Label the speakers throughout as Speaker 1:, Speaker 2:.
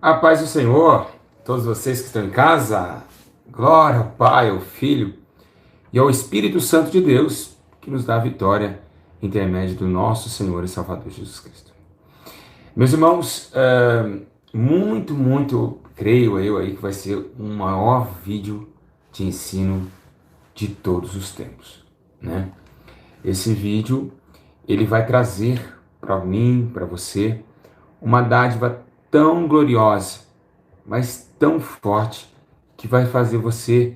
Speaker 1: A paz do Senhor, todos vocês que estão em casa, glória ao Pai, ao Filho e ao Espírito Santo de Deus, que nos dá a vitória em intermédio do nosso Senhor e Salvador Jesus Cristo. Meus irmãos, creio eu aí que vai ser o maior vídeo de ensino de todos os tempos, né? Esse vídeo, ele vai trazer para mim, para você, uma dádiva tão gloriosa, mas tão forte, que vai fazer você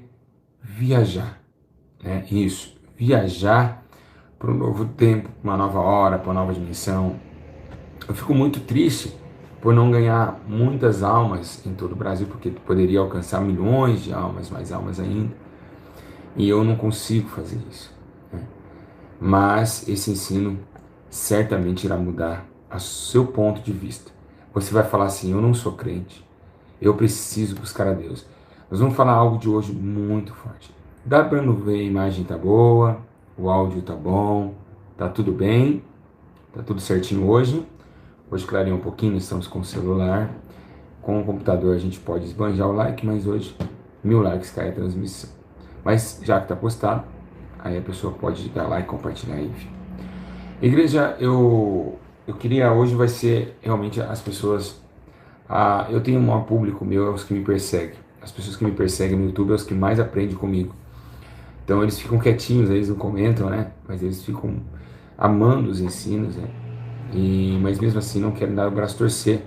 Speaker 1: viajar, né? Isso, viajar para um novo tempo, uma nova hora, para uma nova dimensão. Eu fico muito triste por não ganhar muitas almas em todo o Brasil, porque poderia alcançar milhões de almas, mais almas ainda, e eu não consigo fazer isso, né? Mas esse ensino certamente irá mudar o seu ponto de vista. Você vai falar assim: eu não sou crente, eu preciso buscar a Deus. Nós vamos falar algo de hoje muito forte. Dá para ver, a imagem tá boa, o áudio tá bom, tá tudo bem, tá tudo certinho hoje. Hoje clareou um pouquinho, estamos com o celular. Com o computador a gente pode esbanjar o like, mas hoje 1000 likes cai a transmissão. Mas já que tá postado, aí a pessoa pode dar like, compartilhar aí, enfim. Igreja, eu queria, hoje vai ser realmente as pessoas. Eu tenho um público meu, é os que me perseguem. As pessoas que me perseguem no YouTube é os que mais aprendem comigo. Então eles ficam quietinhos, eles não comentam, né? Mas eles ficam amando os ensinos, né? Mas mesmo assim não querem dar o braço a torcer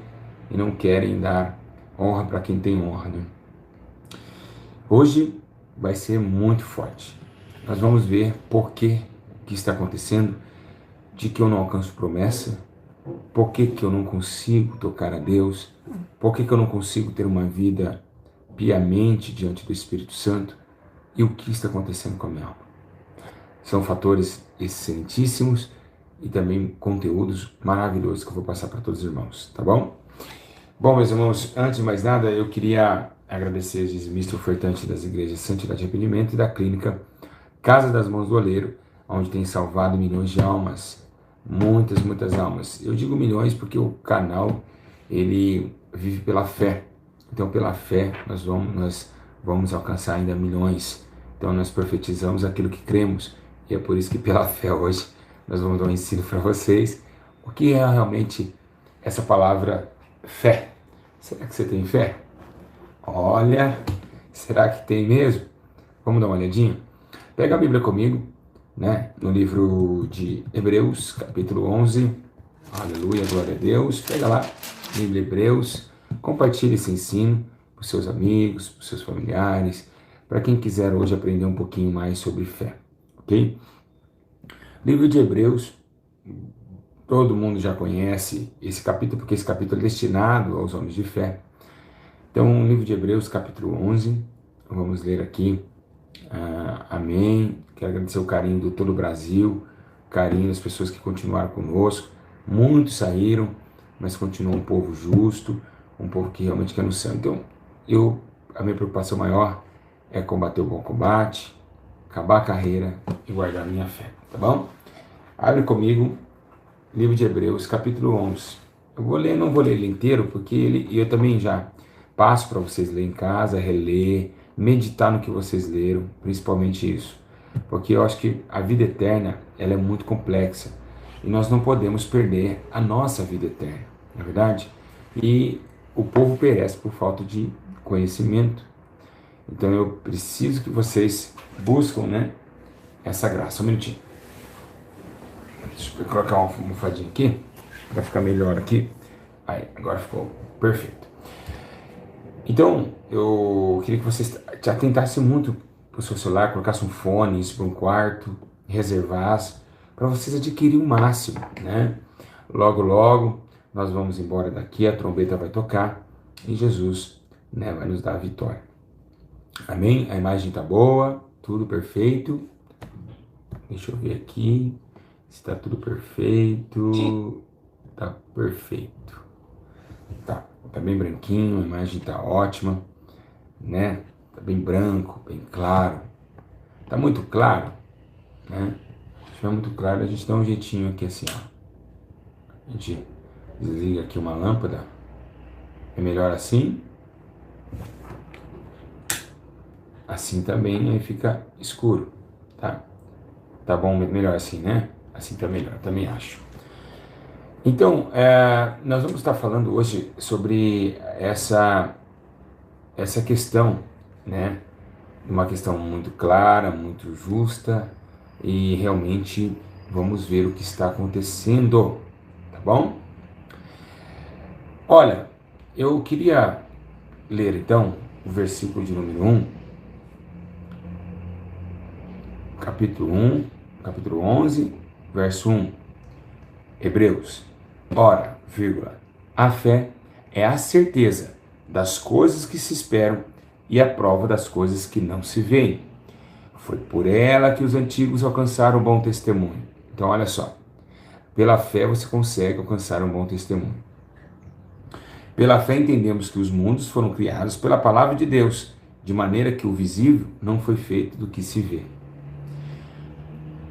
Speaker 1: e não querem dar honra para quem tem honra, né? Hoje vai ser muito forte. Nós vamos ver por que está acontecendo, de que eu não alcanço promessa, por que eu não consigo tocar a Deus, por que eu não consigo ter uma vida piamente diante do Espírito Santo e o que está acontecendo com a minha alma. São fatores excelentíssimos e também conteúdos maravilhosos que eu vou passar para todos os irmãos, tá bom? Bom, meus irmãos, antes de mais nada, eu queria agradecer os dizimistas ofertantes das igrejas Santidade e Arrependimento e da clínica Casa das Mãos do Oleiro, onde tem salvado milhões de almas, muitas almas. Eu digo milhões porque o canal, ele vive pela fé. Então, pela fé, nós vamos alcançar ainda milhões. Então, nós profetizamos aquilo que cremos. E é por isso que, pela fé, hoje, nós vamos dar um ensino para vocês. O que é realmente essa palavra fé? Será que você tem fé? Olha, será que tem mesmo? Vamos dar uma olhadinha? Pega a Bíblia comigo, né? No livro de Hebreus, capítulo 11. Aleluia, glória a Deus. Pega lá, Bíblia Hebreus. Compartilhe esse ensino para os seus amigos, para os seus familiares, para quem quiser hoje aprender um pouquinho mais sobre fé, ok? Livro de Hebreus, todo mundo já conhece esse capítulo, porque esse capítulo é destinado aos homens de fé. Então, livro de Hebreus, capítulo 11, vamos ler aqui. Amém. Quero agradecer o carinho de todo o Brasil, o carinho das pessoas que continuaram conosco. Muitos saíram, mas continua um povo justo, um povo que realmente quer no céu. Então, a minha preocupação maior é combater o bom combate, acabar a carreira e guardar a minha fé, tá bom? Abre comigo, livro de Hebreus, capítulo 11. Não vou ler ele inteiro, porque eu também já passo para vocês ler em casa, reler, meditar no que vocês leram, principalmente isso. Porque eu acho que a vida eterna, ela é muito complexa. E nós não podemos perder a nossa vida eterna, não é verdade? E o povo perece por falta de conhecimento. Então eu preciso que vocês buscam, né, essa graça. Um minutinho. Deixa eu colocar uma almofadinha aqui, para ficar melhor aqui. Aí, agora ficou perfeito. Então, eu queria que vocês te atentassem muito para o seu celular, colocassem um fone, isso para um quarto, reservassem, para vocês adquirirem o máximo, né? Logo, logo, nós vamos embora daqui, a trombeta vai tocar e Jesus, né, vai nos dar a vitória. Amém? A imagem tá boa, tudo perfeito. Deixa eu ver aqui se tá tudo perfeito. Tá perfeito. Tá bem branquinho, a imagem tá ótima, né? Tá bem branco, bem claro. Tá muito claro, né? Se estiver muito claro, a gente dá um jeitinho aqui assim, ó. A gente desliga aqui uma lâmpada. É melhor assim? Assim também aí fica escuro, tá? Tá bom, melhor assim, né? Assim tá melhor, também acho. Então, nós vamos estar falando hoje sobre essa questão, né? Uma questão muito clara, muito justa e realmente vamos ver o que está acontecendo, tá bom? Olha, eu queria ler então o versículo de número capítulo 1, capítulo 11, verso 1. Hebreus. Ora, vírgula, a fé é a certeza das coisas que se esperam e a prova das coisas que não se veem. Foi por ela que os antigos alcançaram um bom testemunho. Então, olha só. Pela fé você consegue alcançar um bom testemunho. Pela fé entendemos que os mundos foram criados pela palavra de Deus, de maneira que o visível não foi feito do que se vê.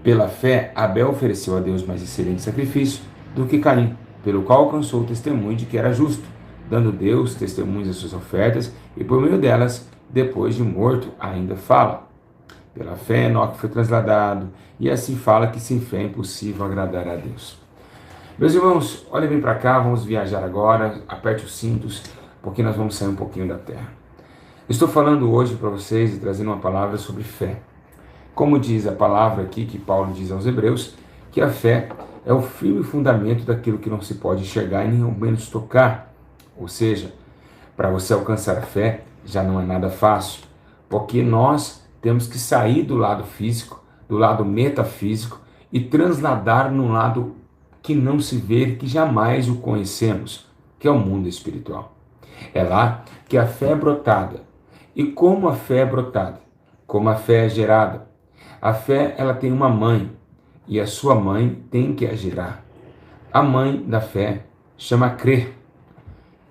Speaker 1: Pela fé, Abel ofereceu a Deus mais excelente sacrifício do que Caim, pelo qual alcançou o testemunho de que era justo, dando Deus testemunho das suas ofertas, e por meio delas, depois de morto, ainda fala. Pela fé, Enoque foi trasladado, e assim fala que sem fé é impossível agradar a Deus. Meus irmãos, olhem bem para cá, vamos viajar agora, aperte os cintos, porque nós vamos sair um pouquinho da terra. Estou falando hoje para vocês e trazendo uma palavra sobre fé. Como diz a palavra aqui que Paulo diz aos Hebreus, que a fé é o firme fundamento daquilo que não se pode enxergar e nem ao menos tocar. Ou seja, para você alcançar a fé já não é nada fácil, porque nós temos que sair do lado físico, do lado metafísico e transladar no lado que não se vê, que jamais o conhecemos, que é o mundo espiritual. É lá que a fé é brotada. E como a fé é brotada? Como a fé é gerada? A fé, ela tem uma mãe, e a sua mãe tem que a gerar. A mãe da fé chama crer.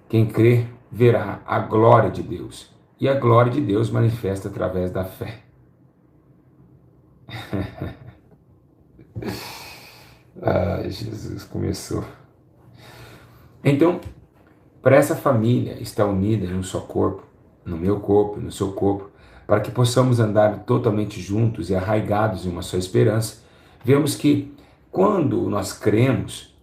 Speaker 1: Quem crer verá a glória de Deus. E a glória de Deus manifesta através da fé. Jesus começou. Então, para essa família estar unida em um só corpo, no meu corpo, no seu corpo, para que possamos andar totalmente juntos e arraigados em uma só esperança, vemos que quando nós cremos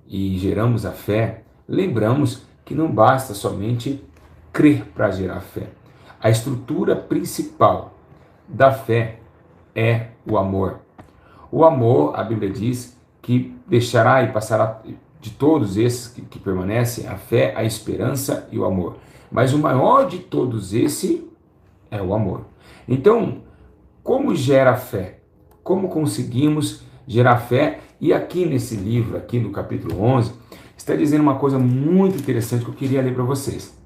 Speaker 1: e geramos a fé, lembramos que não basta somente crer para gerar fé. A estrutura principal da fé é o amor. O amor, a Bíblia diz, que deixará e passará de todos esses que permanecem, a fé, a esperança e o amor. Mas o maior de todos esses é o amor. Então, como gera fé? Como conseguimos gerar fé? E aqui nesse livro, aqui no capítulo 11, está dizendo uma coisa muito interessante que eu queria ler para vocês.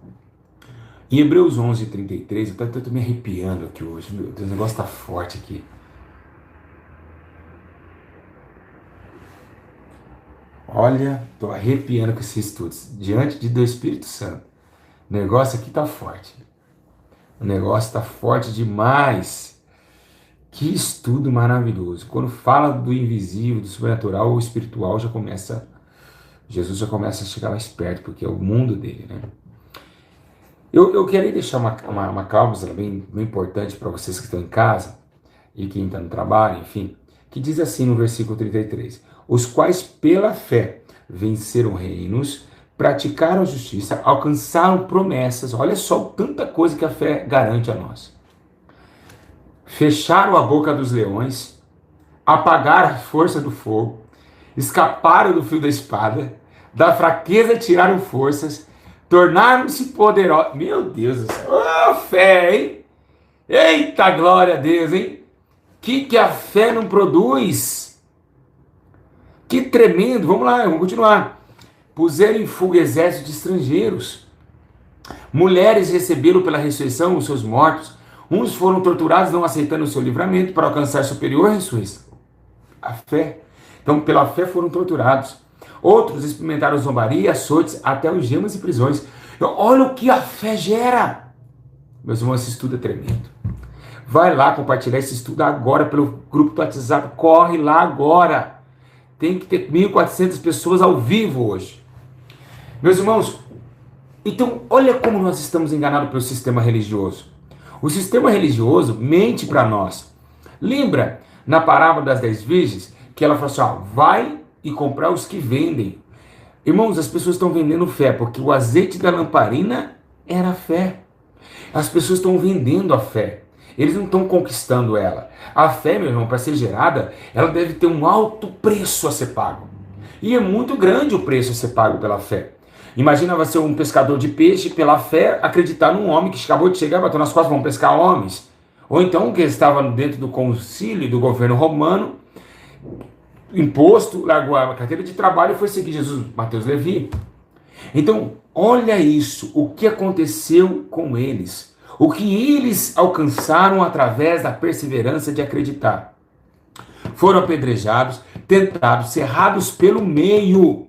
Speaker 1: Em Hebreus 11, 33, eu estou me arrepiando aqui hoje, meu Deus, o negócio está forte aqui. Olha, estou arrepiando com esses estudos, diante do Espírito Santo. O negócio aqui está forte. O negócio está forte demais. Que estudo maravilhoso. Quando fala do invisível, do sobrenatural, o espiritual já começa... Jesus já começa a chegar mais perto, porque é o mundo dele, né? Eu queria deixar uma cláusula bem importante para vocês que estão em casa e quem está no trabalho, enfim, que diz assim no versículo 33: os quais pela fé venceram reinos, praticaram a justiça, alcançaram promessas. Olha só tanta coisa que a fé garante a nós. Fecharam a boca dos leões, apagaram a força do fogo, escaparam do fio da espada, da fraqueza tiraram forças, tornaram-se poderosos. Meu Deus do céu, oh, fé, hein? Eita glória a Deus, hein? Que a fé não produz? Que tremendo, vamos lá, vamos continuar. Puseram em fuga exércitos de estrangeiros. Mulheres receberam pela ressurreição os seus mortos. Uns foram torturados não aceitando o seu livramento para alcançar superior ressurreição. A fé. Então, pela fé foram torturados. Outros experimentaram zombaria, açoites, até algemas e prisões. Então, olha o que a fé gera. Meus irmãos, esse estudo é tremendo. Vai lá compartilhar esse estudo agora pelo grupo do WhatsApp. Corre lá agora. Tem que ter 1.400 pessoas ao vivo hoje. Meus irmãos, Então, olha como nós estamos enganados pelo sistema religioso. O sistema religioso mente para nós. Lembra na parábola das 10 virgens que ela falou assim: ó, vai e comprar os que vendem. Irmãos, as pessoas estão vendendo fé, porque o azeite da lamparina era a fé. As pessoas estão vendendo a fé. Eles não estão conquistando ela. A fé, meu irmão, para ser gerada, ela deve ter um alto preço a ser pago. E é muito grande o preço a ser pago pela fé. Imagina você um pescador de peixe, pela fé, acreditar num homem que acabou de chegar, bateu nas costas, vão pescar homens. Ou então que estava dentro do concílio do governo romano, imposto, largou a carteira de trabalho e foi seguir Jesus, Mateus Levi. Então, olha isso, o que aconteceu com eles. O que eles alcançaram através da perseverança de acreditar. Foram apedrejados, tentados, cerrados pelo meio,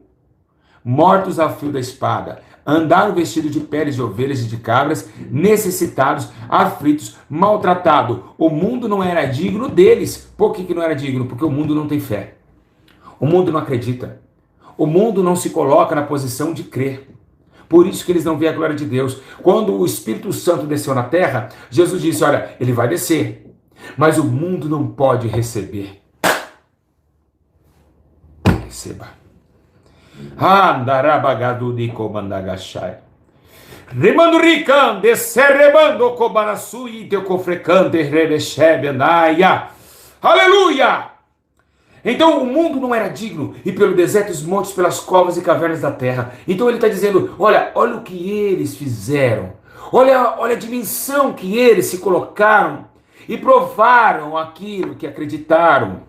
Speaker 1: mortos a fio da espada, andaram vestidos de peles de ovelhas e de cabras, necessitados, aflitos, maltratados. O mundo não era digno deles. Por que não era digno? Porque o mundo não tem fé. O mundo não acredita. O mundo não se coloca na posição de crer. Por isso que eles não veem a glória de Deus. Quando o Espírito Santo desceu na terra, Jesus disse, olha, ele vai descer, mas o mundo não pode receber. Receba. Andarabagadu de comandagachai. Remando ricande, serrebando cobanasui, teu cofrecante, rebechebe, andaia. Aleluia! Então o mundo não era digno, e pelo deserto, os montes, pelas covas e cavernas da terra. Então ele está dizendo, olha o que eles fizeram. Olha a dimensão que eles se colocaram e provaram aquilo que acreditaram.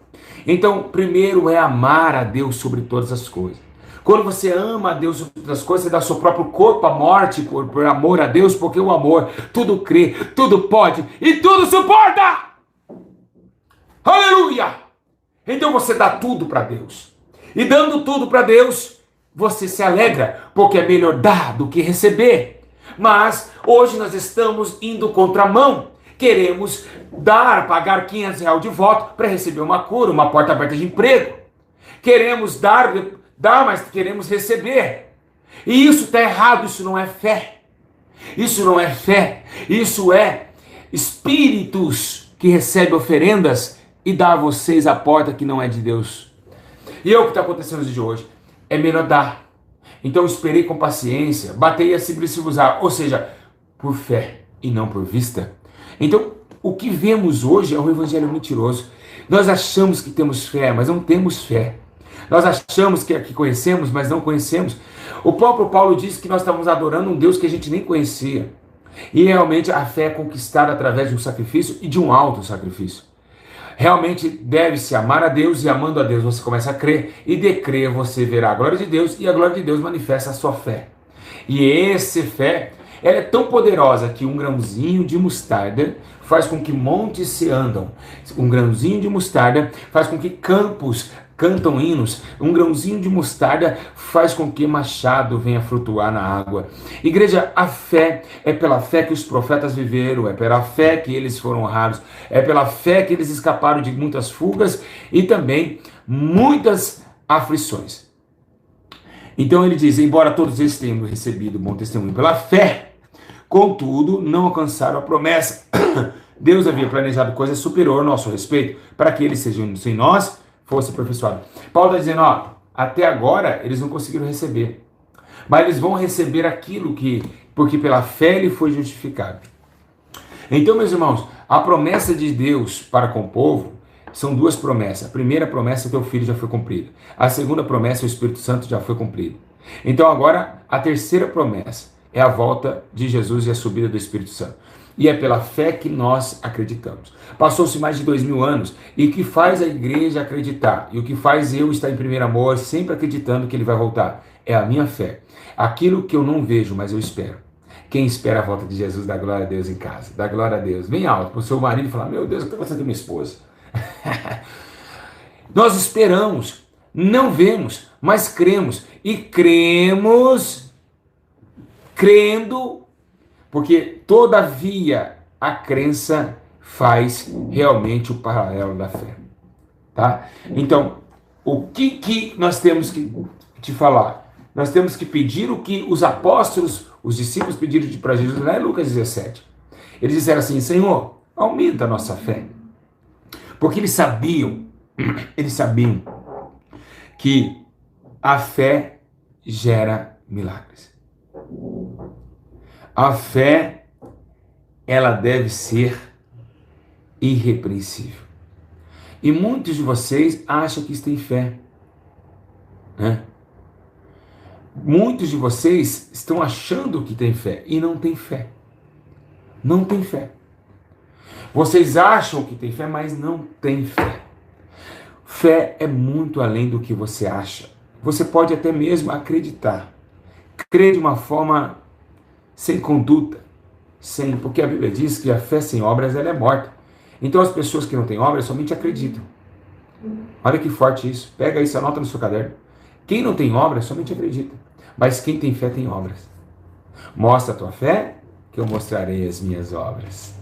Speaker 1: Então, primeiro é amar a Deus sobre todas as coisas. Quando você ama a Deus sobre todas as coisas, você dá seu próprio corpo à morte por amor a Deus, porque o amor tudo crê, tudo pode e tudo suporta. Aleluia! Então você dá tudo para Deus. E dando tudo para Deus, você se alegra, porque é melhor dar do que receber. Mas hoje nós estamos indo contramão. Queremos pagar R$500 de voto para receber uma cura, uma porta aberta de emprego. Queremos dar, mas queremos receber. E isso está errado, isso não é fé. Isso não é fé, isso é espíritos que recebem oferendas e dá a vocês a porta que não é de Deus. E é o que está acontecendo no dia de hoje. É melhor dar. Então esperei com paciência, batei a se usar, ou seja, por fé e não por vista. Então, o que vemos hoje é um evangelho mentiroso. Nós achamos que temos fé, mas não temos fé. Nós achamos que conhecemos, mas não conhecemos. O próprio Paulo disse que nós estávamos adorando um Deus que a gente nem conhecia. E realmente a fé é conquistada através de um sacrifício e de um alto sacrifício. Realmente deve-se amar a Deus, e amando a Deus você começa a crer, e de crer você verá a glória de Deus, e a glória de Deus manifesta a sua fé. E essa fé, ela é tão poderosa que um grãozinho de mostarda faz com que montes se andam. Um grãozinho de mostarda faz com que campos cantam hinos. Um grãozinho de mostarda faz com que machado venha flutuar na água. Igreja, a fé é pela fé que os profetas viveram, é pela fé que eles foram honrados, é pela fé que eles escaparam de muitas fugas e também muitas aflições. Então ele diz, embora todos eles tenham recebido bom testemunho pela fé, contudo não alcançaram a promessa. Deus havia planejado coisa superior ao nosso respeito, para que eles sejam sem nós, fosse aperfeiçoado. Paulo está dizendo, até agora eles não conseguiram receber, mas eles vão receber aquilo porque pela fé ele foi justificado. Então, meus irmãos, a promessa de Deus para com o povo são duas promessas. A primeira promessa é que o Filho já foi cumprido. A segunda promessa, o Espírito Santo já foi cumprido. Então agora, a terceira promessa é a volta de Jesus e a subida do Espírito Santo. E é pela fé que nós acreditamos. Passou-se mais de 2000 anos, e o que faz a igreja acreditar, e o que faz eu estar em primeiro amor, sempre acreditando que ele vai voltar, é a minha fé. Aquilo que eu não vejo, mas eu espero. Quem espera a volta de Jesus, dá glória a Deus em casa. Dá glória a Deus. Bem alto para o seu marido e falar, meu Deus, o que está acontecendo com minha esposa? Nós esperamos, não vemos, mas cremos. E cremos crendo, porque todavia a crença faz realmente o paralelo da fé. Tá? Então, o que nós temos que te falar? Nós temos que pedir o que os apóstolos, os discípulos pediram para Jesus, lá em Lucas 17. Eles disseram assim: Senhor, aumenta a nossa fé. Porque eles sabiam que a fé gera milagres. A fé, ela deve ser irrepreensível. E muitos de vocês acham que têm fé, né? Muitos de vocês estão achando que têm fé e não têm fé. Não tem fé. Vocês acham que tem fé, mas não tem fé. Fé é muito além do que você acha. Você pode até mesmo acreditar. Crer de uma forma sem conduta, porque a Bíblia diz que a fé sem obras ela é morta. Então as pessoas que não têm obras somente acreditam. Olha que forte isso. Pega isso, anota no seu caderno. Quem não tem obras somente acredita. Mas quem tem fé tem obras. Mostra a tua fé, que eu mostrarei as minhas obras.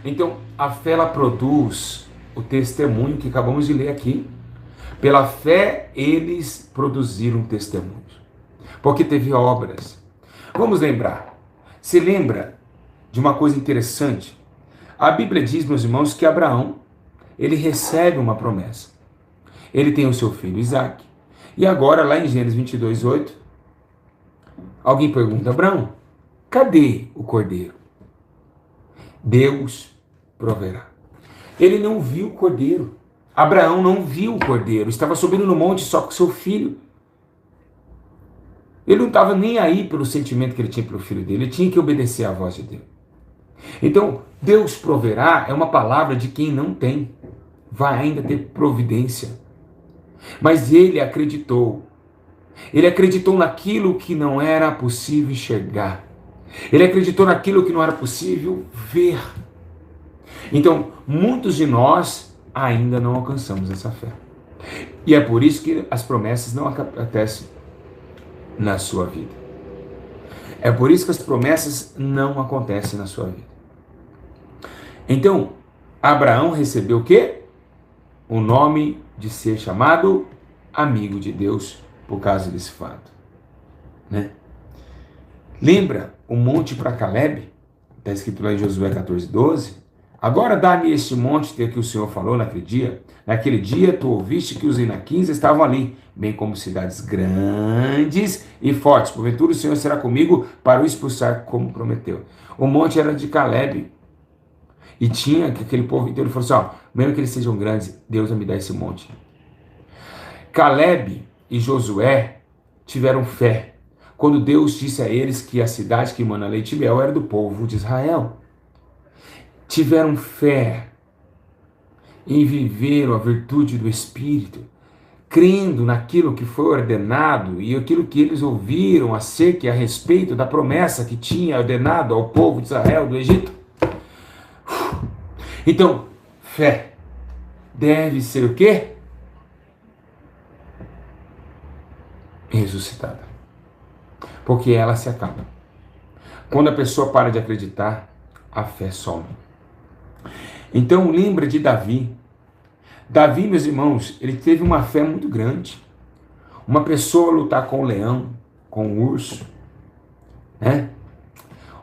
Speaker 1: Então, a fé ela produz o testemunho que acabamos de ler aqui. Pela fé, eles produziram testemunhos. Porque teve obras. Vamos lembrar. Se lembra de uma coisa interessante? A Bíblia diz, meus irmãos, que Abraão, ele recebe uma promessa. Ele tem o seu filho Isaque. E agora, lá em Gênesis 22:8, alguém pergunta: Abraão, cadê o cordeiro? Deus proverá. Ele não viu o cordeiro. Abraão não viu o cordeiro. Estava subindo no monte só com seu filho. Ele não estava nem aí pelo sentimento que ele tinha pelo filho dele. Ele tinha que obedecer à voz de Deus. Então, Deus proverá é uma palavra de quem não tem. Vai ainda ter providência. Mas ele acreditou. Ele acreditou naquilo que não era possível enxergar. Ele acreditou naquilo que não era possível ver. Então, muitos de nós ainda não alcançamos essa fé. E é por isso que as promessas não acontecem na sua vida. É por isso que as promessas não acontecem na sua vida. Então, Abraão recebeu o quê? O nome de ser chamado amigo de Deus por causa desse fato, né? Lembra o monte para Caleb? Está escrito lá em Josué 14:12. Agora dá-me este monte que o Senhor falou naquele dia. Naquele dia tu ouviste que os inaquins estavam ali, bem como cidades grandes e fortes. Porventura o Senhor será comigo para o expulsar como prometeu. O monte era de Caleb. E tinha aquele povo inteiro, ele falou assim, mesmo que eles sejam grandes, Deus vai me dar esse monte. Caleb e Josué tiveram fé quando Deus disse a eles que a cidade que emana leite e mel era do povo de Israel. Tiveram fé em viver a virtude do Espírito, crendo naquilo que foi ordenado e aquilo que eles ouviram acerca e a respeito da promessa que tinha ordenado ao povo de Israel do Egito. Então, fé deve ser o quê? Ressuscitada. Porque ela se acaba. Quando a pessoa para de acreditar, a fé some. Então, lembra de Davi. Davi, meus irmãos, ele teve uma fé muito grande. Uma pessoa lutar com o leão, com o urso, né?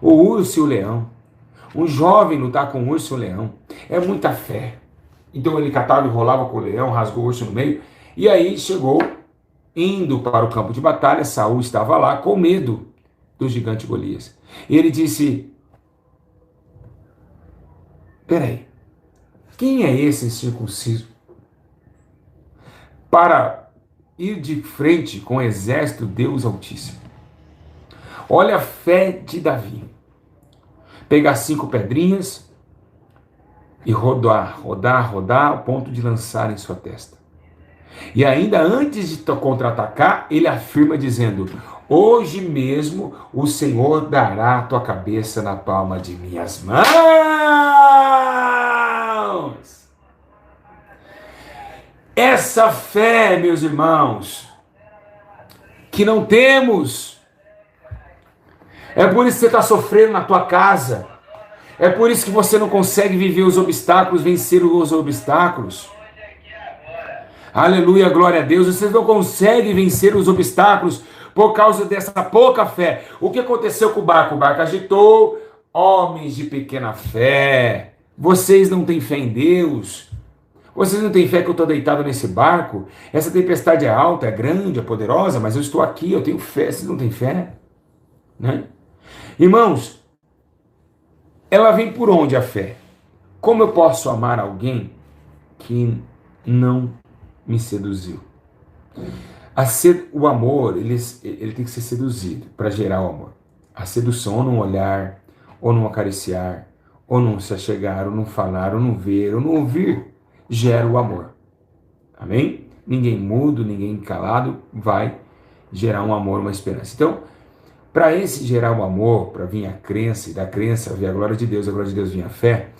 Speaker 1: O urso e o leão. Um jovem lutar com o urso e o leão. É muita fé. Então ele catava e rolava com o leão, rasgou o urso no meio. E aí chegou, indo para o campo de batalha, Saul estava lá com medo do gigante Golias. E ele disse, peraí, quem é esse incircunciso para ir de frente com o exército Deus Altíssimo? Olha a fé de Davi. Pegar 5 pedrinhas e rodar, ao ponto de lançar em sua testa. E ainda antes de contra-atacar, ele afirma dizendo, hoje mesmo o Senhor dará a tua cabeça na palma de minhas mãos. Essa fé, meus irmãos, que não temos. É por isso que você está sofrendo na tua casa. É por isso que você não consegue viver os obstáculos, vencer os obstáculos. Aleluia, glória a Deus. Você não consegue vencer os obstáculos Por causa dessa pouca fé. O que aconteceu com o barco? O barco agitou. Homens de pequena fé. Vocês não têm fé em Deus. Vocês não têm fé que eu estou deitado nesse barco? Essa tempestade é alta, é grande, é poderosa, mas eu estou aqui, eu tenho fé. Vocês não têm fé? Né? Irmãos, ela vem por onde a fé? Como eu posso amar alguém que não me seduziu? O amor, ele tem que ser seduzido para gerar o amor. A sedução, ou num olhar, ou num acariciar, ou num se achegar, ou num falar, ou num ver, ou num ouvir, gera o amor. Amém? Ninguém mudo, ninguém calado vai gerar um amor, uma esperança. Então, para esse gerar o amor, para vir a crença, e da crença vir a glória de Deus vir a fé,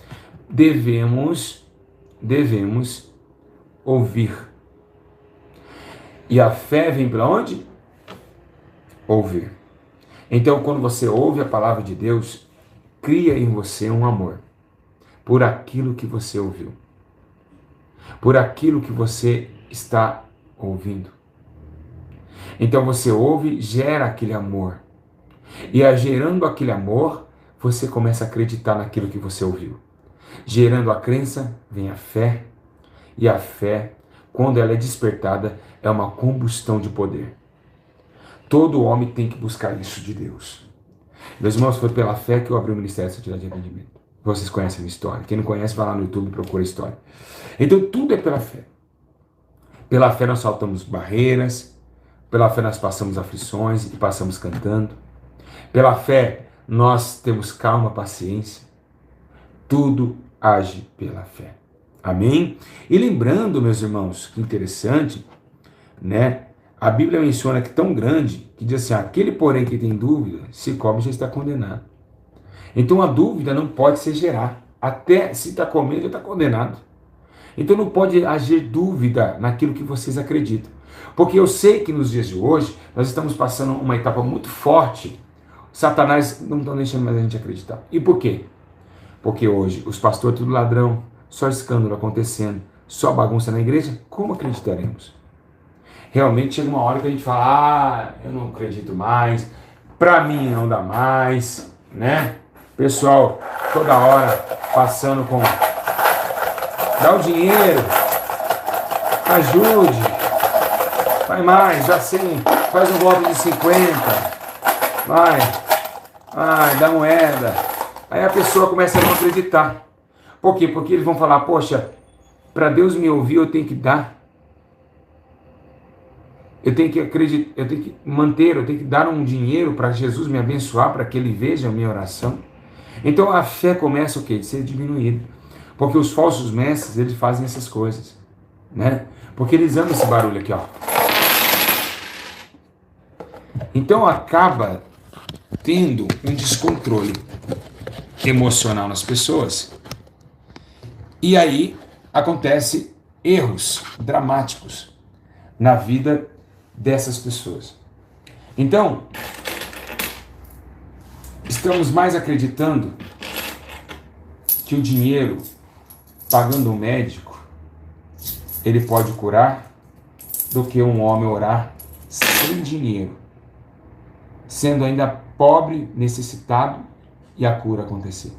Speaker 1: devemos ouvir. E a fé vem para onde? Ouvir. Então, quando você ouve a palavra de Deus, cria em você um amor por aquilo que você ouviu, por aquilo que você está ouvindo. Então você ouve, gera aquele amor. E gerando aquele amor, você começa a acreditar naquilo que você ouviu. Gerando a crença, vem a fé. E a fé, quando ela é despertada, é uma combustão de poder. Todo homem tem que buscar isso de Deus. Meus irmãos, foi pela fé que eu abri o Ministério de Santidade e Arrependimento. Vocês conhecem a minha história. Quem não conhece, vai lá no YouTube e procura a história. Então tudo é pela fé. Pela fé nós saltamos barreiras. Pela fé nós passamos aflições e passamos cantando. Pela fé nós temos calma, paciência. Tudo age pela fé. Amém? E lembrando, meus irmãos, que interessante, né? A Bíblia menciona que tão grande, que diz assim, aquele porém que tem dúvida, se come já está condenado. Então a dúvida não pode se gerar. Até se está comendo, já está condenado. Então não pode agir dúvida naquilo que vocês acreditam. Porque eu sei que nos dias de hoje, nós estamos passando uma etapa muito forte. Satanás não está deixando mais a gente acreditar. E por quê? Porque hoje os pastores tudo ladrão, só escândalo acontecendo, só bagunça na igreja, como acreditaremos? Realmente chega uma hora que a gente fala, eu não acredito mais, pra mim não dá mais, né? Pessoal, toda hora passando com, dá o dinheiro, ajude, vai mais, já sei, faz um voto de 50, vai, dá moeda. Aí a pessoa começa a não acreditar. Por quê? Porque eles vão falar, poxa, para Deus me ouvir eu tenho que dar. Eu tenho que acreditar, eu tenho que manter, eu tenho que dar um dinheiro para Jesus me abençoar, para que Ele veja a minha oração. Então a fé começa o quê? De ser diminuída. Porque os falsos mestres, eles fazem essas coisas, né? Porque eles amam esse barulho aqui, ó. Então acaba tendo um descontrole emocional nas pessoas. E aí acontece erros dramáticos na vida dessas pessoas. Então, estamos mais acreditando que o dinheiro, pagando um médico, ele pode curar, do que um homem orar sem dinheiro, sendo ainda pobre, necessitado, e a cura acontecer.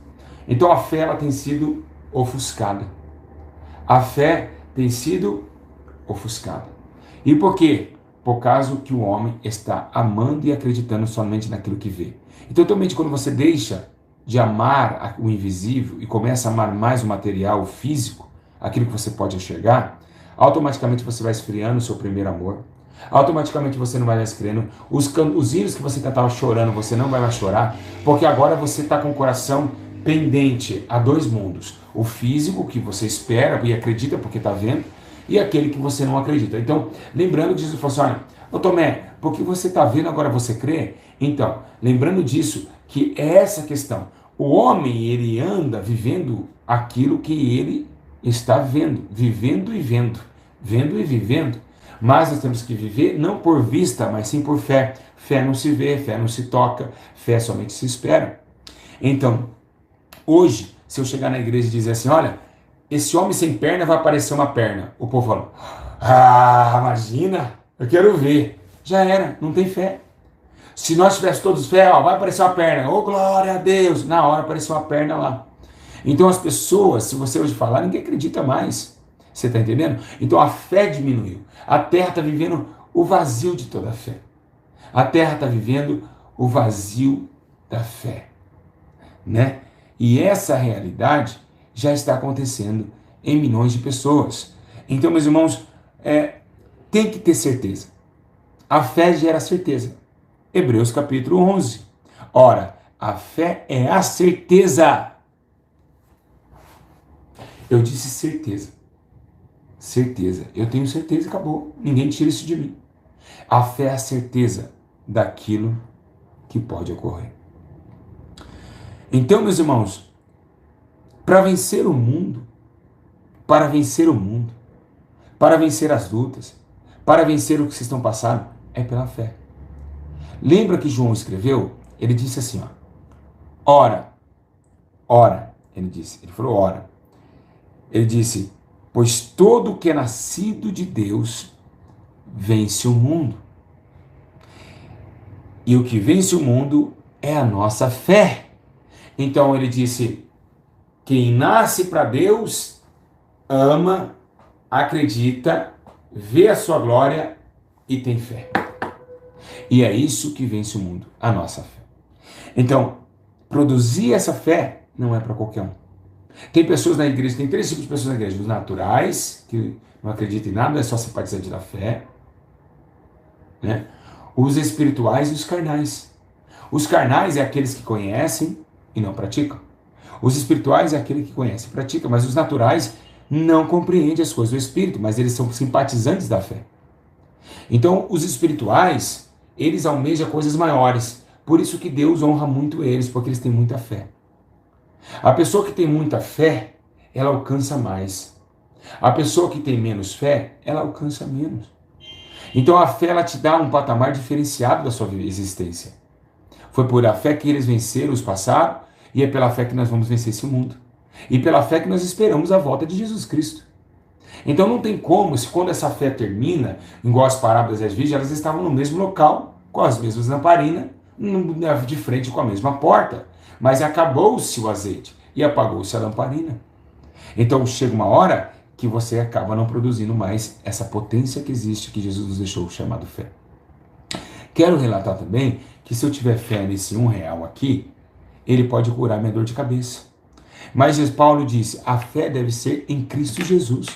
Speaker 1: Então a fé ela tem sido ofuscada. A fé tem sido ofuscada. E por quê? Por causa que o homem está amando e acreditando somente naquilo que vê. Então, totalmente quando você deixa de amar o invisível e começa a amar mais o material, o físico, aquilo que você pode enxergar, automaticamente você vai esfriando o seu primeiro amor. Automaticamente você não vai mais crendo. Os hinos que você cantava chorando, você não vai mais chorar, porque agora você está com o coração pendente a dois mundos. O físico, que você espera e acredita porque está vendo, e aquele que você não acredita. Então, lembrando que Jesus falou assim, olha, ô Tomé, porque você está vendo, agora você crê? Então, lembrando disso, que é essa questão. O homem, ele anda vivendo aquilo que ele está vendo, vivendo e vendo, vendo e vivendo. Mas nós temos que viver não por vista, mas sim por fé. Fé não se vê, fé não se toca, fé somente se espera. Então, hoje, se eu chegar na igreja e dizer assim, olha, esse homem sem perna vai aparecer uma perna. O povo fala, imagina, eu quero ver. Já era, não tem fé. Se nós tivéssemos todos fé, ó, vai aparecer uma perna. Oh, glória a Deus! Na hora apareceu uma perna lá. Então as pessoas, se você hoje falar, ninguém acredita mais. Você está entendendo? Então a fé diminuiu. A terra está vivendo o vazio de toda a fé. A terra está vivendo o vazio da fé, né? E essa realidade já está acontecendo em milhões de pessoas. Então, meus irmãos, tem que ter certeza. A fé gera certeza. Hebreus capítulo 11. Ora, a fé é a certeza. Eu disse certeza. Certeza. Eu tenho certeza e acabou. Ninguém tira isso de mim. A fé é a certeza daquilo que pode ocorrer. Então, meus irmãos, para vencer o mundo, para vencer o mundo, para vencer as lutas, para vencer o que vocês estão passando, é pela fé. Lembra que João escreveu? Ele disse assim, ó, ora, ele falou ora. Ele disse, pois todo o que é nascido de Deus vence o mundo. E o que vence o mundo é a nossa fé. Então ele disse, quem nasce para Deus, ama, acredita, vê a sua glória e tem fé. E é isso que vence o mundo, a nossa fé. Então, produzir essa fé não é para qualquer um. Tem pessoas na igreja, tem 3 tipos de pessoas na igreja. Os naturais, que não acreditam em nada, é só simpatizante da fé, né? Os espirituais e os carnais. Os carnais é aqueles que conhecem e não praticam. Os espirituais é aquele que conhece e pratica, mas os naturais não compreendem as coisas do espírito, mas eles são simpatizantes da fé. Então, os espirituais, eles almejam coisas maiores. Por isso que Deus honra muito eles, porque eles têm muita fé. A pessoa que tem muita fé, ela alcança mais. A pessoa que tem menos fé, ela alcança menos. Então a fé, ela te dá um patamar diferenciado da sua existência. Foi por a fé que eles venceram os passados, e é pela fé que nós vamos vencer esse mundo. E pela fé que nós esperamos a volta de Jesus Cristo. Então não tem como, se quando essa fé termina, igual as parábolas das virgens, elas estavam no mesmo local, com as mesmas lamparinas, de frente com a mesma porta. Mas acabou-se o azeite e apagou-se a lamparina. Então chega uma hora que você acaba não produzindo mais essa potência que existe, que Jesus nos deixou, chamado fé. Quero relatar também que se eu tiver fé nesse R$1 aqui, ele pode curar minha dor de cabeça. Mas Paulo disse, a fé deve ser em Cristo Jesus.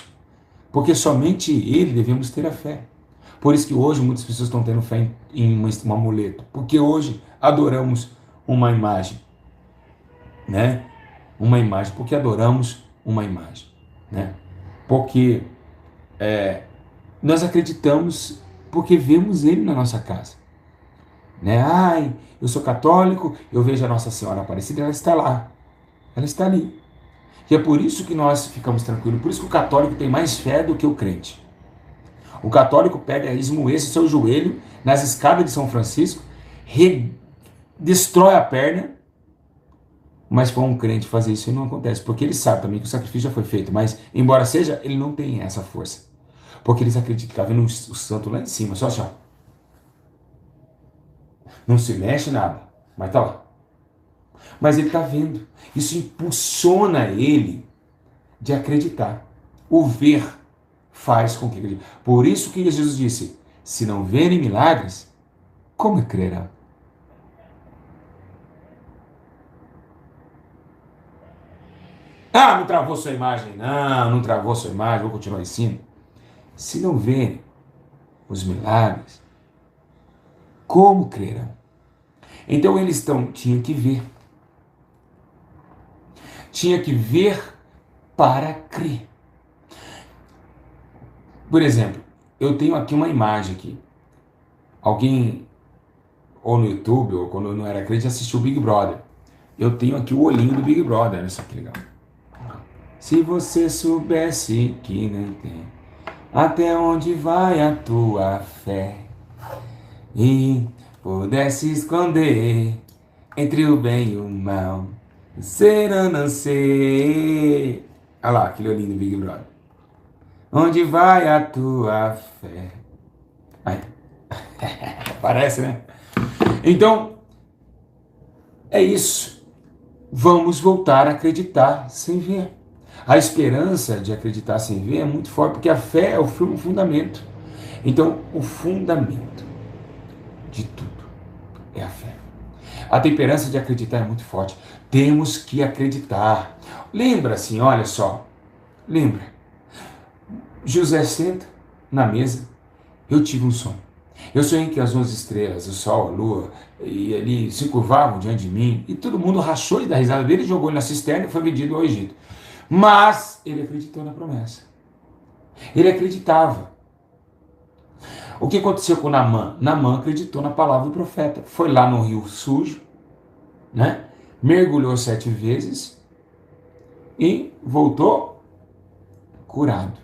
Speaker 1: Porque somente ele devemos ter a fé. Por isso que hoje muitas pessoas estão tendo fé em um amuleto. Porque hoje adoramos uma imagem. Né? Uma imagem. Porque adoramos uma imagem. Né? Porque nós acreditamos porque vemos ele na nossa casa. Né? Ai, eu sou católico, eu vejo a Nossa Senhora Aparecida, ela está lá. Ela está ali. E é por isso que nós ficamos tranquilos. Por isso que o católico tem mais fé do que o crente. O católico pega, esmoeça o seu joelho nas escadas de São Francisco, destrói a perna, mas para um crente fazer isso não acontece, porque ele sabe também que o sacrifício já foi feito, mas embora seja, ele não tem essa força. Porque eles acreditam que está vendo o santo lá em cima, só assim, ó. Não se mexe nada, mas está lá. Mas ele está vendo. Isso impulsiona ele de acreditar. O ver faz com que acredite. Por isso que Jesus disse, se não verem milagres, como crerão? Ah, não travou sua imagem. Não travou sua imagem, vou continuar em cima. Se não verem os milagres, como crerão? Então eles tinham que ver. Tinha que ver para crer. Por exemplo, eu tenho aqui uma imagem aqui. Alguém, ou no YouTube, ou quando eu não era crente, assistiu o Big Brother. Eu tenho aqui o olhinho do Big Brother, olha só que legal. Se você soubesse que nem tem, até onde vai a tua fé, e pudesse esconder entre o bem e o mal, ser ou não ser. Olha lá, aquele olhinho do Big Brother. Onde vai a tua fé? Aí. Parece, né? Então, é isso. Vamos voltar a acreditar sem ver. A esperança de acreditar sem ver é muito forte, porque a fé é o fundamento. Então, o fundamento de tudo é a fé. A temperança de acreditar é muito forte. Temos que acreditar. Lembra assim, olha só. Lembra. José senta na mesa. Eu tive um sonho. Eu sonhei que as 11 estrelas, o sol, a lua, e ali se curvavam diante de mim. E todo mundo rachou de dar risada dele, jogou ele na cisterna e foi vendido ao Egito. Mas ele acreditou na promessa. Ele acreditava. O que aconteceu com Naamã? Naamã acreditou na palavra do profeta. Foi lá no rio sujo, né? Mergulhou 7 vezes e voltou curado.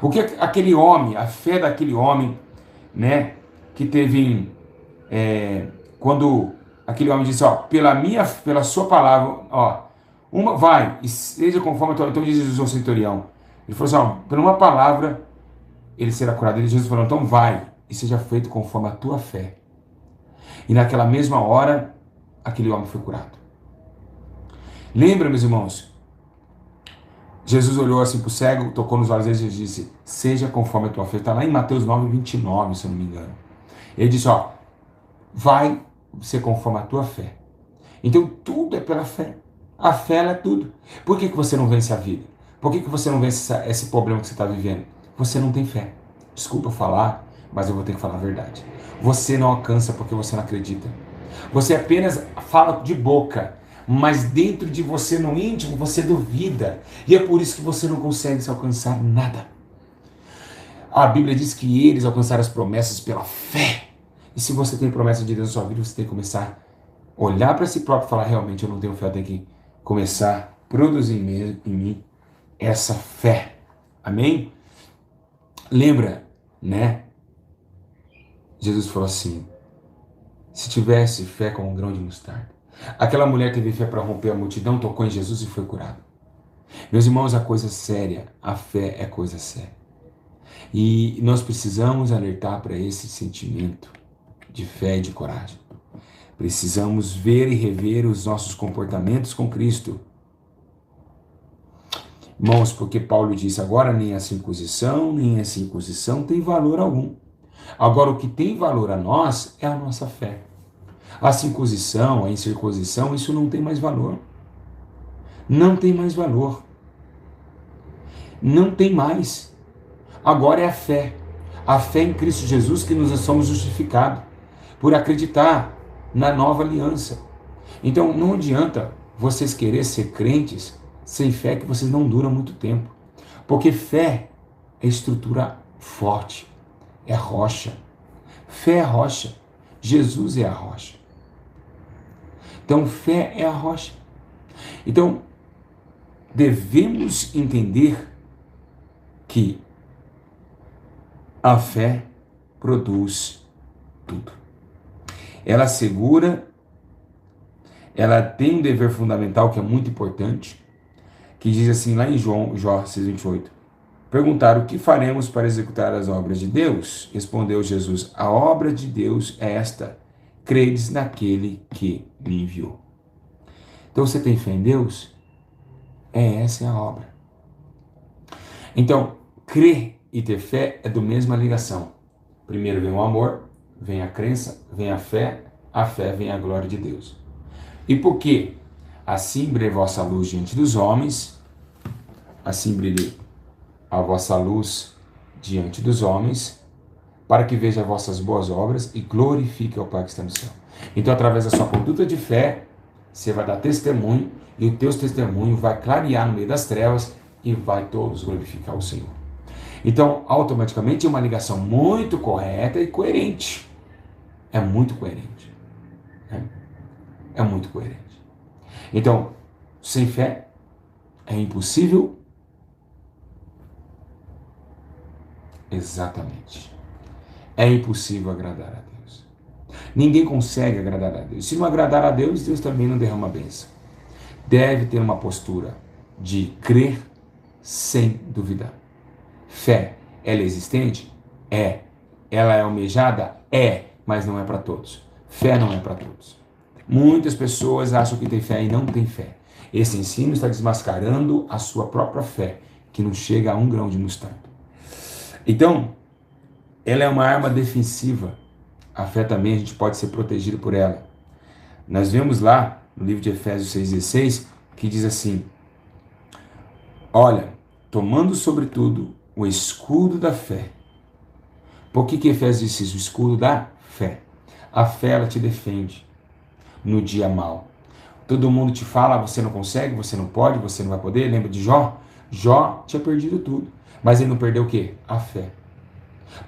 Speaker 1: O que aquele homem, a fé daquele homem, né? Que teve, quando aquele homem disse, ó, pela sua palavra, ó, vai e seja conforme a tua. Então diz Jesus ao centurião. Ele falou assim, ó, por uma palavra ele será curado. E Jesus falou, então vai e seja feito conforme a tua fé. E naquela mesma hora, aquele homem foi curado. Lembra, meus irmãos? Jesus olhou assim para o cego, tocou nos olhos dele e disse, seja conforme a tua fé. Está lá em Mateus 9:29, se eu não me engano. Ele disse, ó, vai ser conforme a tua fé. Então tudo é pela fé. A fé ela é tudo. Por que você não vence a vida? Por que você não vence esse problema que você está vivendo? Você não tem fé. Desculpa falar, mas eu vou ter que falar a verdade. Você não alcança porque você não acredita. Você apenas fala de boca, mas dentro de você, no íntimo, você duvida. E é por isso que você não consegue se alcançar nada. A Bíblia diz que eles alcançaram as promessas pela fé. E se você tem promessa de Deus na sua vida, você tem que começar a olhar para si próprio e falar, realmente eu não tenho fé, eu tenho que começar a produzir em mim essa fé. Amém? Lembra, né? Jesus falou assim, se tivesse fé como um grão de mostarda. Aquela mulher teve fé para romper a multidão, tocou em Jesus e foi curado. Meus irmãos, a coisa séria, a fé é coisa séria. E nós precisamos alertar para esse sentimento de fé e de coragem. Precisamos ver e rever os nossos comportamentos com Cristo. Irmãos, porque Paulo disse, agora nem a circuncisão, nem a circuncisão tem valor algum. Agora o que tem valor a nós é a nossa fé. A circuncisão, a incircuncisão, isso não tem mais valor. Não tem mais valor. Não tem mais. Agora é a fé. A fé em Cristo Jesus que nós somos justificados por acreditar na nova aliança. Então não adianta vocês querer ser crentes sem fé, que vocês não duram muito tempo. Porque fé é estrutura forte, é rocha. Fé é rocha. Jesus é a rocha. Então fé é a rocha. Então devemos entender que a fé produz tudo. Ela assegura, ela tem um dever fundamental que é muito importante, que diz assim lá em Jó 6:28. Perguntaram, o que faremos para executar as obras de Deus? Respondeu Jesus, a obra de Deus é esta, credes naquele que me enviou. Então você tem fé em Deus? Essa é a obra. Então, crer e ter fé é da mesma ligação. Primeiro vem o amor, vem a crença, vem a fé vem a glória de Deus. E por quê? Assim brilhe a vossa luz diante dos homens, assim brilhe a vossa luz diante dos homens, para que veja as vossas boas obras e glorifique ao Pai que está no céu. Então, através da sua conduta de fé, você vai dar testemunho, e o teu testemunho vai clarear no meio das trevas e vai todos glorificar o Senhor. Então, automaticamente é uma ligação muito correta e coerente. É muito coerente. É muito coerente. Então, sem fé é impossível. Exatamente. É impossível agradar a Deus. Ninguém consegue agradar a Deus. Se não agradar a Deus, Deus também não derrama a bênção. Deve ter uma postura de crer sem duvidar. Fé, ela é existente? É. Ela é almejada? É, mas não é para todos. Fé não é para todos. Muitas pessoas acham que tem fé e não tem fé. Esse ensino está desmascarando a sua própria fé, que não chega a 1 grão de mostarda. Então, ela é uma arma defensiva. A fé também, a gente pode ser protegido por ela. Nós vemos lá, no livro de Efésios 6,16, que diz assim: olha, tomando sobretudo o escudo da fé. Por que Efésios diz isso? O escudo da fé. A fé, ela te defende no dia mau. Todo mundo te fala, você não consegue, você não pode, você não vai poder. Lembra de Jó? Jó tinha perdido tudo. Mas ele não perdeu o quê? A fé.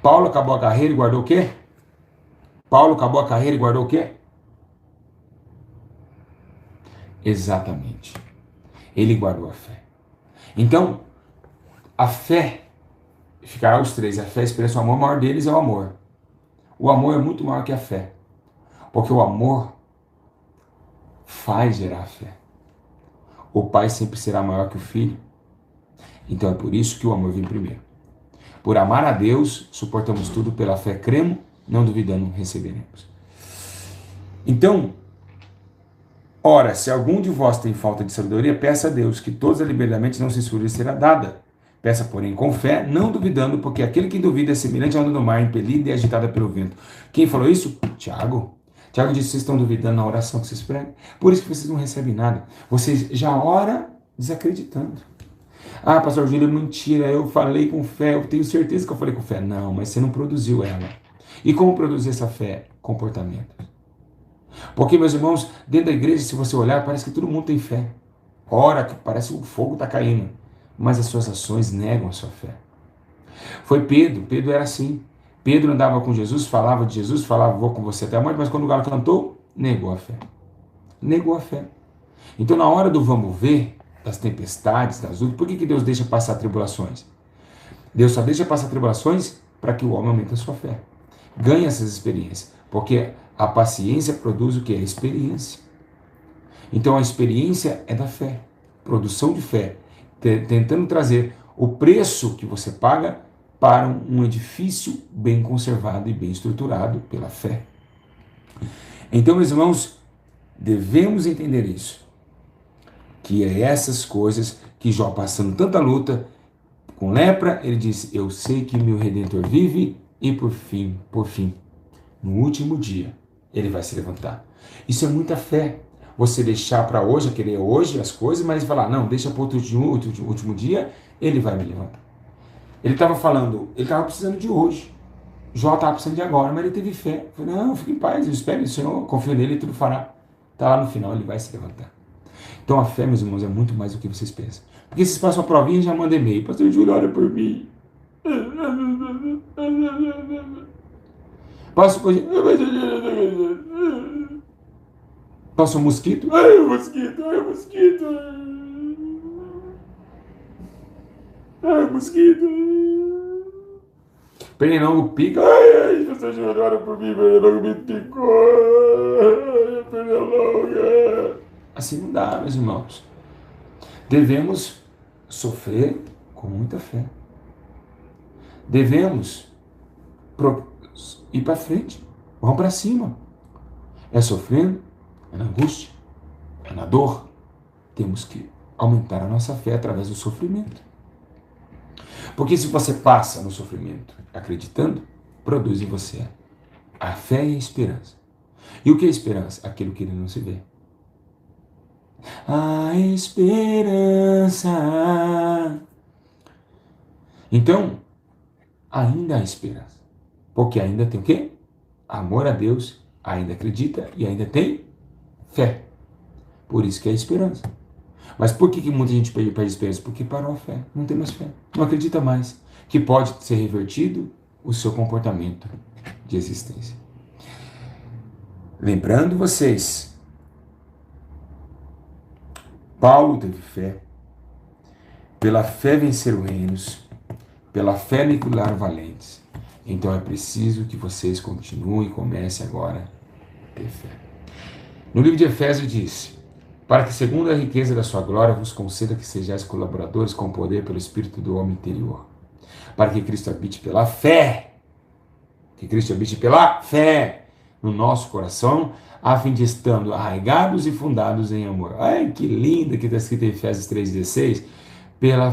Speaker 1: Paulo acabou a carreira e guardou o quê? Paulo acabou a carreira e guardou o quê? Exatamente. Ele guardou a fé. Então, a fé ficará os três. A fé, a esperança e o amor. O maior deles é o amor. O amor é muito maior que a fé. Porque o amor faz gerar a fé. O pai sempre será maior que o filho. Então é por isso que o amor vem primeiro. Por amar a Deus, suportamos tudo, pela fé cremos, não duvidando receberemos. Então, ora, se algum de vós tem falta de sabedoria, peça a Deus, que toda liberalmente não censure lhe será dada. Peça, porém, com fé, não duvidando, porque aquele que duvida é semelhante à onda do mar, impelida e agitada pelo vento. Quem falou isso? Tiago. Tiago disse: vocês estão duvidando na oração que vocês pregam, por isso que vocês não recebem nada. Vocês já oram desacreditando. Ah, pastor Júlio, mentira, eu falei com fé, eu tenho certeza que eu falei com fé. Não, mas você não produziu ela. E como produzir essa fé? Comportamento. Porque, meus irmãos, dentro da igreja, se você olhar, parece que todo mundo tem fé. Ora, que parece que o fogo está caindo. Mas as suas ações negam a sua fé. Foi Pedro. Pedro era assim. Pedro andava com Jesus, falava de Jesus, falava, vou com você até a morte, mas quando o galo cantou, negou a fé. Negou a fé. Então, na hora do vamos ver, das tempestades, das lutas, por que Deus deixa passar tribulações? Deus só deixa passar tribulações para que o homem aumente a sua fé. Ganhe essas experiências. Porque a paciência produz o que? A experiência. Então a experiência é da fé. Produção de fé. Tentando trazer o preço que você paga para um edifício bem conservado e bem estruturado pela fé. Então, meus irmãos, devemos entender isso. Que é essas coisas que Jó, passando tanta luta com lepra, ele disse: eu sei que meu Redentor vive e por fim, no último dia, ele vai se levantar. Isso é muita fé. Você deixar para hoje, querer hoje as coisas, mas falar, não, deixa para outro último dia, ele vai me levantar. Ele estava falando, ele estava precisando de hoje. Jó estava precisando de agora, mas ele teve fé. Falei, não, fique em paz, eu espero no Senhor, confio nele e tudo fará. Está lá no final, ele vai se levantar. Então a fé, meus irmãos, é muito mais do que vocês pensam. Porque vocês passam uma provinha e já mandam e-mail. Pastor Júlio, ora por mim. Passa um mosquito. Ai, o mosquito, ai, o mosquito. Ai, o mosquito. Pernilongo pica. Ai, pastor Júlio, ora por mim, pernilongo me picou. Ai, pernilongo. Assim não dá, meus irmãos. Devemos sofrer com muita fé. Devemos ir para frente. Vamos para cima. É sofrendo, é na angústia, é na dor. Temos que aumentar a nossa fé através do sofrimento. Porque se você passa no sofrimento acreditando, produz em você a fé e a esperança. E o que é esperança? Aquilo que ele não se vê. A esperança. Então, ainda há esperança. Porque ainda tem o quê? Amor a Deus, ainda acredita e ainda tem fé. Por isso que é esperança. Mas por que muita gente perde esperança? Porque parou a fé, não tem mais fé, não acredita mais que pode ser revertido o seu comportamento de existência. Lembrando vocês, Paulo teve fé, pela fé venceram reinos, pela fé aniquilaram valentes. Então é preciso que vocês continuem e comecem agora a ter fé. No livro de Efésios diz, para que segundo a riqueza da sua glória vos conceda que sejais colaboradores com o poder pelo Espírito do homem interior, para que Cristo habite pela fé, que Cristo habite pela fé no nosso coração, a fim de estando arraigados e fundados em amor. Ai, que linda que está escrito em Efésios 3,16. Pela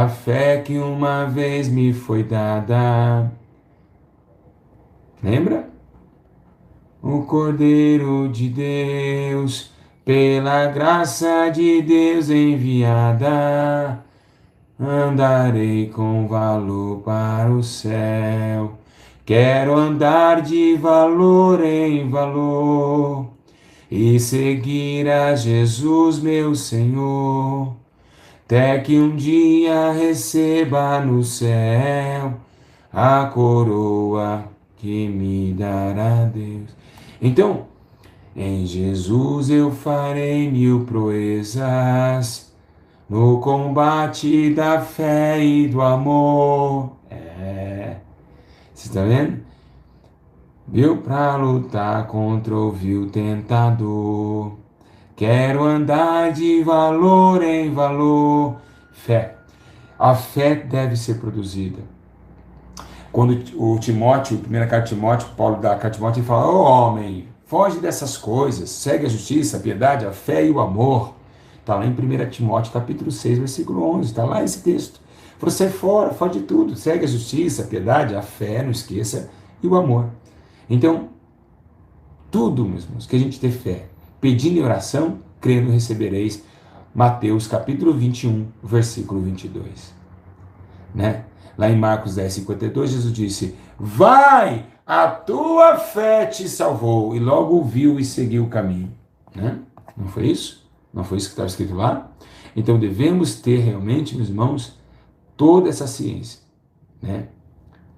Speaker 1: fé que uma vez me foi dada. Lembra? O Cordeiro de Deus, pela graça de Deus enviada, andarei com valor para o céu. Quero andar de valor em valor e seguir a Jesus, meu Senhor, até que um dia receba no céu a coroa que me dará Deus. Então, em Jesus eu farei mil proezas no combate da fé e do amor. Você está vendo? Viu? Para lutar contra o vil tentador. Quero andar de valor em valor. Fé. A fé deve ser produzida. Quando o Timóteo, a primeira carta de Timóteo, Paulo dá a carta de Timóteo, ele fala: ô homem, foge dessas coisas, segue a justiça, a piedade, a fé e o amor. Está lá em 1 Timóteo, capítulo 6, versículo 11, está lá esse texto. Você fora, foge de tudo, segue a justiça, a piedade, a fé, não esqueça, e o amor. Então, tudo, meus irmãos, que a gente ter fé, pedindo em oração, crendo recebereis. Mateus capítulo 21, versículo 22. Né? Lá em Marcos 10, 52, Jesus disse: vai, a tua fé te salvou. E logo ouviu e seguiu o caminho. Né? Não foi isso? Não foi isso que estava escrito lá? Então devemos ter realmente, meus irmãos, toda essa ciência. Né?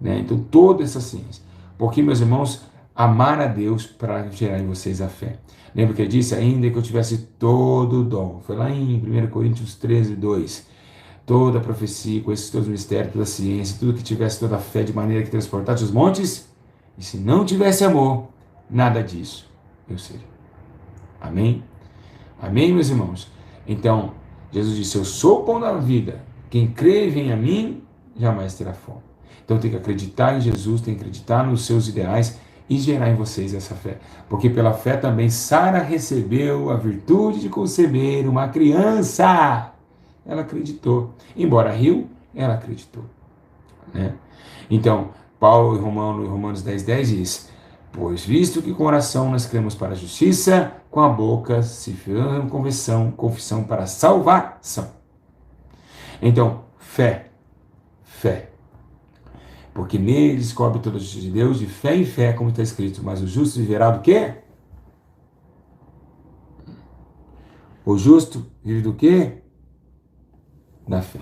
Speaker 1: Então toda essa ciência. Porque, meus irmãos, amar a Deus para gerar em vocês a fé. Lembra que ele disse: ainda que eu tivesse todo o dom. Foi lá em 1 Coríntios 13, 2. Toda a profecia, com esses todos os mistérios, toda a ciência, tudo que tivesse toda a fé de maneira que transportasse os montes, e se não tivesse amor, nada disso eu seria. Amém? Amém, meus irmãos? Então, Jesus disse: eu sou o pão da vida. Quem crê e vem a mim, jamais terá fome. Então tem que acreditar em Jesus, tem que acreditar nos seus ideais e gerar em vocês essa fé. Porque pela fé também Sara recebeu a virtude de conceber uma criança. Ela acreditou. Embora riu, ela acreditou. Né? Então, Paulo em Romanos 10:10 diz: pois visto que com oração nós cremos para a justiça, com a boca se firma confissão para a salvação. Então, fé. Porque nele descobre toda a justiça de Deus, de fé em fé, como está escrito. Mas o justo viverá do quê? O justo vive do quê? Da fé.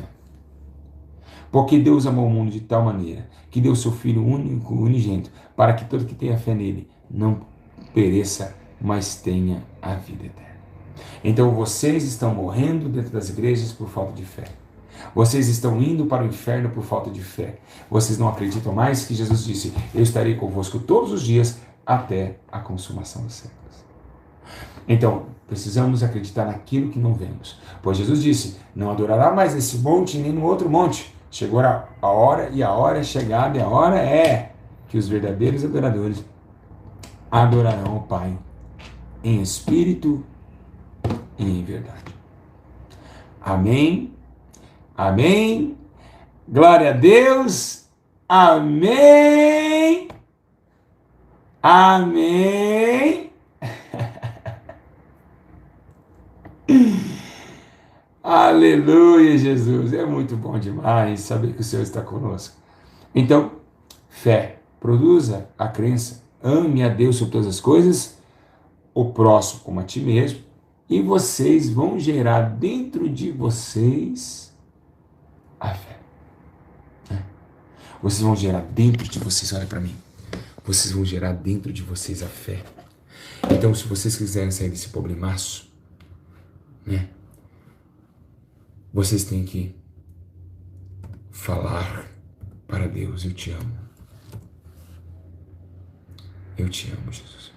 Speaker 1: Porque Deus amou o mundo de tal maneira que deu seu Filho único, unigênito, para que todo que tenha fé nele não pereça, mas tenha a vida eterna. Então vocês estão morrendo dentro das igrejas por falta de fé. Vocês estão indo para o inferno por falta de fé. Vocês não acreditam mais que Jesus disse: eu estarei convosco todos os dias até a consumação dos séculos. Então, precisamos acreditar naquilo que não vemos. Pois Jesus disse: não adorará mais nesse monte nem no outro monte. Chegou a hora, e a hora é chegada, e a hora é que os verdadeiros adoradores adorarão o Pai em espírito e em verdade. Amém. Amém. Glória a Deus. Amém. Amém. Aleluia, Jesus. É muito bom demais saber que o Senhor está conosco. Então, fé. Produza a crença. Ame a Deus sobre todas as coisas, o próximo como a ti mesmo, e vocês vão gerar dentro de vocês a fé. Vocês vão gerar dentro de vocês, olha para mim, vocês vão gerar dentro de vocês a fé. Então, se vocês quiserem sair desse problemaço, né, vocês têm que falar para Deus: eu te amo. Eu te amo, Jesus.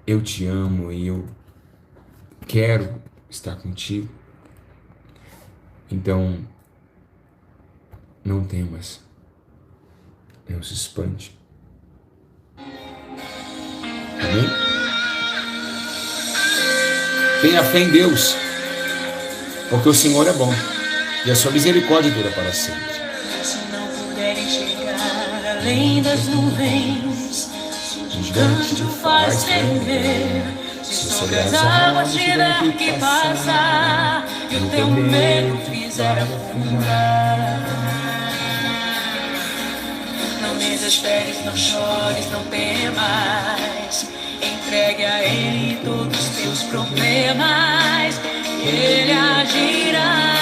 Speaker 1: Eu te amo e eu quero estar contigo. Então, não temas. Deus se expande. Amém? Tenha fé em Deus, porque o Senhor é bom e a sua misericórdia dura para sempre.
Speaker 2: Se não puderem chegar além das nuvens, se um gigante te faz tremer, se sobre as águas tiver que passar e o teu medo fizer afundar. Não desesperes, não chores, não temas, entregue a Ele todos os teus problemas, Ele agirá.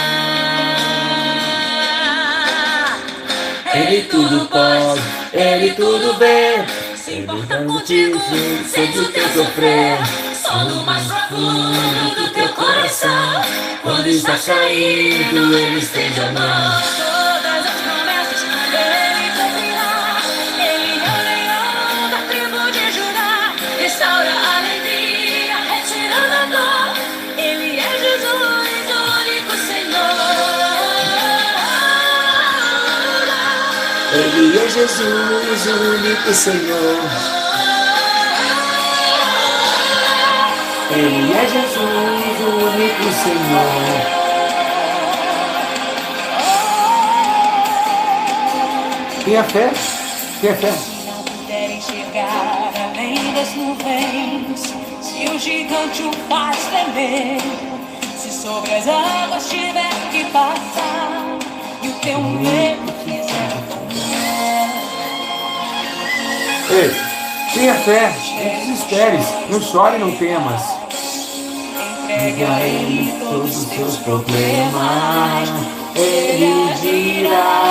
Speaker 2: Ele tudo pode, Ele tudo vê, se importa contigo, sente o teu sofrer, só no mais profundo do teu coração, quando está caído, Ele estende a mão. Todas as promessas, Ele cumprirá, Ele é o leão da tribo de Judá, restaura a alegria, retirando a dor, Ele é Jesus, o único Senhor.
Speaker 1: Ele é Jesus, o único Senhor. Ele é Jesus, o único Senhor. Tenha fé, tenha fé.
Speaker 2: Se não puderem chegar além das nuvens, se o gigante o faz tremer, se sobre as águas tiver que passar e o teu medo fizer afundar.
Speaker 1: Ei, tenha fé, não desesperes, não chore, não temas.
Speaker 2: Entregue a Ele todos os teus problemas,
Speaker 1: Ele dirá.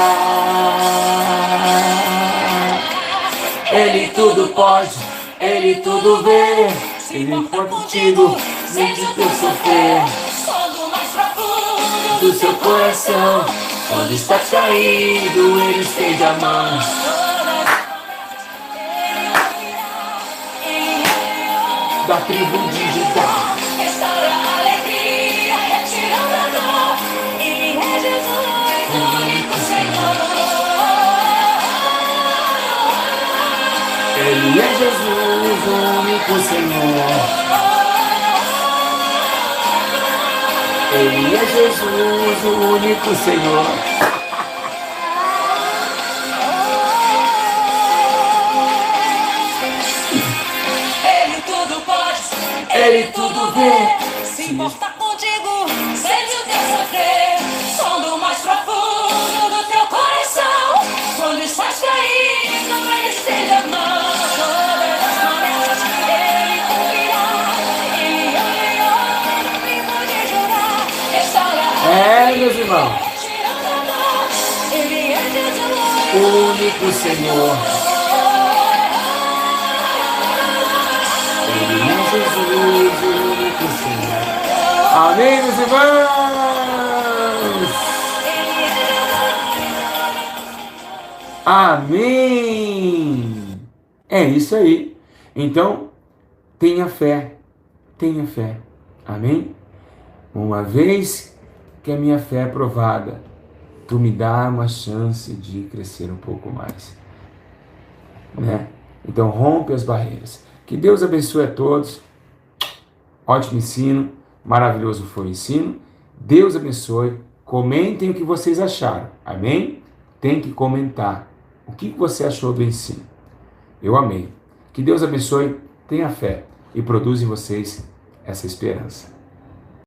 Speaker 1: Ele tudo pode, Ele tudo vê.
Speaker 2: se importa contigo, sente o teu sofrer, quando mais profundo
Speaker 1: Do seu coração, quando está caído, Ele estende a mão. Da tribo de Judá.
Speaker 2: restaura a alegria, retirando a dor, Ele é Jesus, o único Senhor.
Speaker 1: Ele é Jesus, o único Senhor. Ele é Jesus, o único Senhor.
Speaker 2: Ele tudo pode,
Speaker 1: Ele tudo vê.
Speaker 2: se importa contigo, sente o teu sofrer, som do mais profundo do teu coração, quando estás caído, Ele estende a mão. Todas as promessas Ele cumprirá, Ele é o leão da tribo de Judá, restaura
Speaker 1: Meus irmãos,
Speaker 2: retirando a dor, Ele é Jesus,
Speaker 1: o único Senhor. Ele é Jesus, o único Senhor. Amém, meus irmãos. Amém. É isso aí. Então, tenha fé. Tenha fé. Amém? Uma vez que a minha fé é provada, tu me dá uma chance de crescer um pouco mais. Né? Então, rompe as barreiras. Que Deus abençoe a todos. Ótimo ensino. Maravilhoso foi o ensino. Deus abençoe. Comentem o que vocês acharam. Amém? Tem que comentar. O que você achou do ensino? Eu amei. Que Deus abençoe. Tenha fé. E produza em vocês essa esperança.